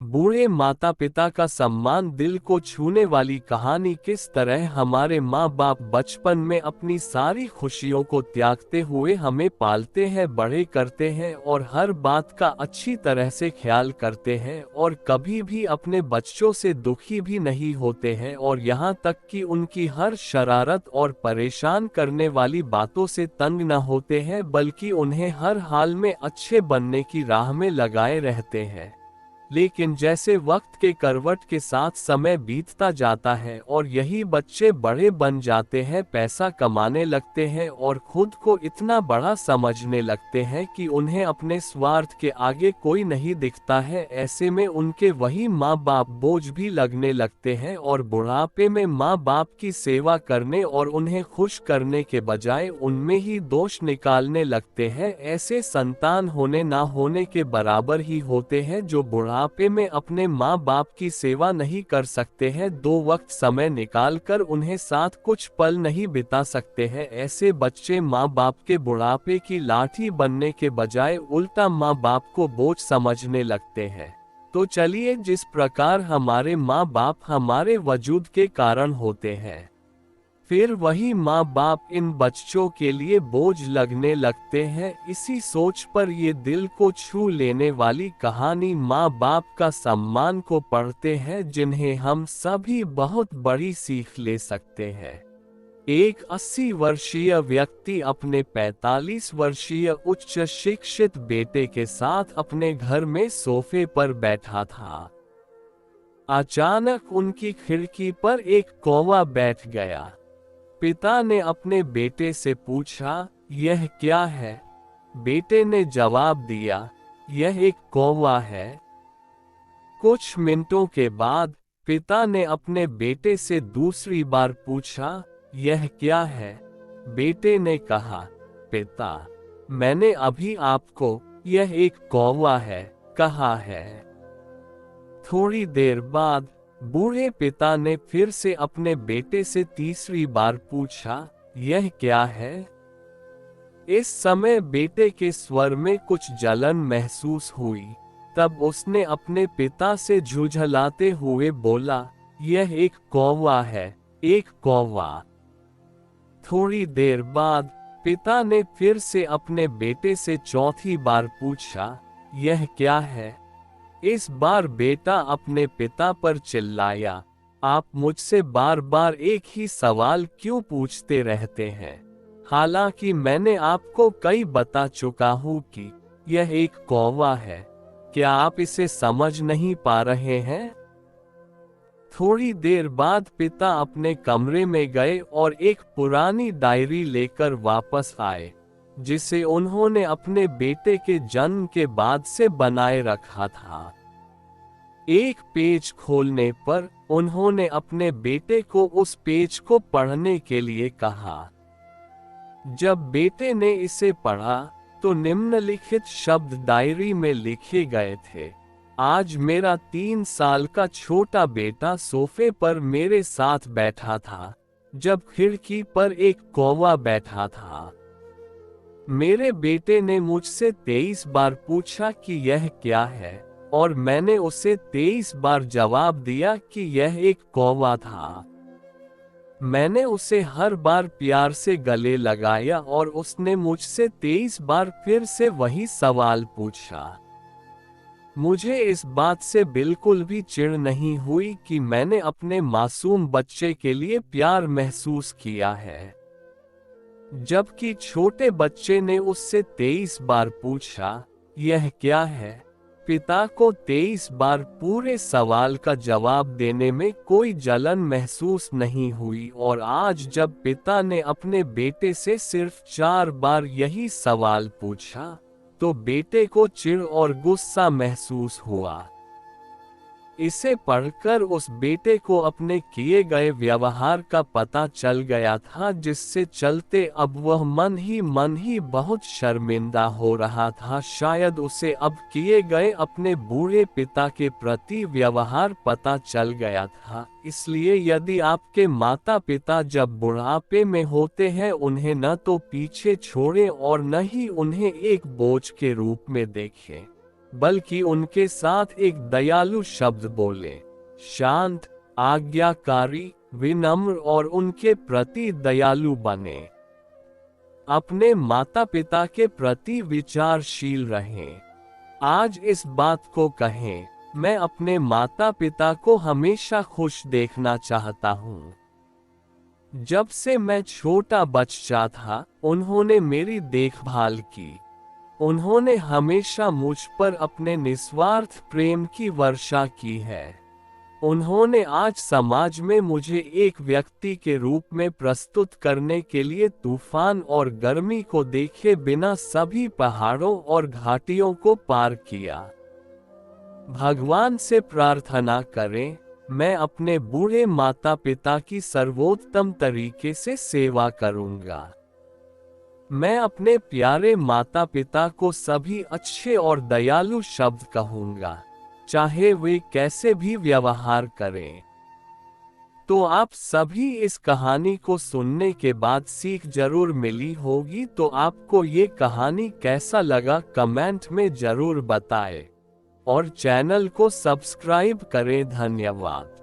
बूढ़े माता पिता का सम्मान दिल को छूने वाली कहानी किस तरह हमारे माँ बाप बचपन में अपनी सारी खुशियों को त्यागते हुए हमें पालते हैं, बड़े करते हैं और हर बात का अच्छी तरह से ख्याल करते हैं और कभी भी अपने बच्चों से दुखी भी नहीं होते हैं और यहाँ तक कि उनकी हर शरारत और परेशान करने वाली बातों से तंग न होते हैं, बल्कि उन्हें हर हाल में अच्छे बनने की राह में लगाए रहते हैं। लेकिन जैसे वक्त के करवट के साथ समय बीतता जाता है और यही बच्चे बड़े बन जाते हैं, पैसा कमाने लगते हैं और खुद को इतना बड़ा समझने लगते हैं कि उन्हें अपने स्वार्थ के आगे कोई नहीं दिखता है, ऐसे में उनके वही माँ बाप बोझ भी लगने लगते हैं और बुढ़ापे में माँ बाप की सेवा करने और उन्हें खुश करने के बजाय उनमें ही दोष निकालने लगते हैं। ऐसे संतान होने ना होने के बराबर ही होते हैं जो बुढ़ापे में अपने माँ बाप की सेवा नहीं कर सकते हैं, दो वक्त समय निकालकर उन्हें साथ कुछ पल नहीं बिता सकते हैं। ऐसे बच्चे माँ बाप के बुढ़ापे की लाठी बनने के बजाय उल्टा माँ बाप को बोझ समझने लगते हैं। तो चलिए, जिस प्रकार हमारे माँ बाप हमारे वजूद के कारण होते हैं, फिर वही माँ बाप इन बच्चों के लिए बोझ लगने लगते हैं, इसी सोच पर ये दिल को छू लेने वाली कहानी माँ बाप का सम्मान को पढ़ते हैं, जिन्हें हम सभी बहुत बड़ी सीख ले सकते हैं। एक 80 वर्षीय व्यक्ति अपने 45 वर्षीय उच्च शिक्षित बेटे के साथ अपने घर में सोफे पर बैठा था। अचानक उनकी खिड़की पर एक कौवा बैठ गया। पिता ने अपने बेटे से पूछा, यह क्या है? बेटे ने जवाब दिया, यह एक कौवा है। कुछ मिनटों के बाद पिता ने अपने बेटे से दूसरी बार पूछा, यह क्या है? बेटे ने कहा, पिता, मैंने अभी आपको यह एक कौवा है कहा है। थोड़ी देर बाद बूढ़े पिता ने फिर से अपने बेटे से तीसरी बार पूछा, यह क्या है? इस समय बेटे के स्वर में कुछ जलन महसूस हुई। तब उसने अपने पिता से झुंझलाते हुए बोला, यह एक कौवा है, एक कौवा। थोड़ी देर बाद पिता ने फिर से अपने बेटे से चौथी बार पूछा, यह क्या है? इस बार बेटा अपने पिता पर चिल्लाया, आप मुझसे बार बार एक ही सवाल क्यों पूछते रहते हैं? हालांकि मैंने आपको कई बता चुका हूँ कि यह एक कौवा है, क्या आप इसे समझ नहीं पा रहे हैं? थोड़ी देर बाद पिता अपने कमरे में गए और एक पुरानी डायरी लेकर वापस आए, जिसे उन्होंने अपने बेटे के जन्म के बाद से बनाए रखा था। एक पेज खोलने पर उन्होंने अपने बेटे को उस पेज को पढ़ने के लिए कहा। जब बेटे ने इसे पढ़ा तो निम्नलिखित शब्द डायरी में लिखे गए थे, आज मेरा 3 साल का छोटा बेटा सोफे पर मेरे साथ बैठा था, जब खिड़की पर एक कौवा बैठा था। मेरे बेटे ने मुझसे 23 बार पूछा कि यह क्या है, और मैंने उसे 23 बार जवाब दिया कि यह एक कौवा था। मैंने उसे हर बार प्यार से गले लगाया और उसने मुझसे 23 बार फिर से वही सवाल पूछा। मुझे इस बात से बिल्कुल भी चिढ़ नहीं हुई कि मैंने अपने मासूम बच्चे के लिए प्यार महसूस किया है, जबकि छोटे बच्चे ने उससे 23 बार पूछा, यह क्या है? पिता को 23 बार पूरे सवाल का जवाब देने में कोई जलन महसूस नहीं हुई, और आज जब पिता ने अपने बेटे से सिर्फ 4 बार यही सवाल पूछा, तो बेटे को चिढ़ और गुस्सा महसूस हुआ। इसे पढ़कर उस बेटे को अपने किए गए व्यवहार का पता चल गया था, जिससे चलते अब वह मन ही बहुत शर्मिंदा हो रहा था। शायद उसे अब किए गए अपने बूढ़े पिता के प्रति व्यवहार पता चल गया था। इसलिए यदि आपके माता पिता जब बुढ़ापे में होते हैं, उन्हें न तो पीछे छोड़ें और न ही उन्हें एक बोझ के रूप में देखें। बल्कि उनके साथ एक दयालु शब्द बोले। शांत, आज्ञाकारी, विनम्र और उनके प्रति दयालु बने। अपने माता पिता के प्रति विचारशील रहें। आज इस बात को कहें, मैं अपने माता पिता को हमेशा खुश देखना चाहता हूँ। जब से मैं छोटा बच्चा था, उन्होंने मेरी देखभाल की। उन्होंने हमेशा मुझ पर अपने निस्वार्थ प्रेम की वर्षा की है। उन्होंने आज समाज में मुझे एक व्यक्ति के रूप में प्रस्तुत करने के लिए तूफान और गर्मी को देखे बिना सभी पहाड़ों और घाटियों को पार किया। भगवान से प्रार्थना करें, मैं अपने बूढ़े माता पिता की सर्वोत्तम तरीके से सेवा करूंगा। मैं अपने प्यारे माता पिता को सभी अच्छे और दयालु शब्द कहूंगा, चाहे वे कैसे भी व्यवहार करें। तो आप सभी इस कहानी को सुनने के बाद सीख जरूर मिली होगी। तो आपको ये कहानी कैसा लगा कमेंट में जरूर बताएं और चैनल को सब्सक्राइब करें। धन्यवाद।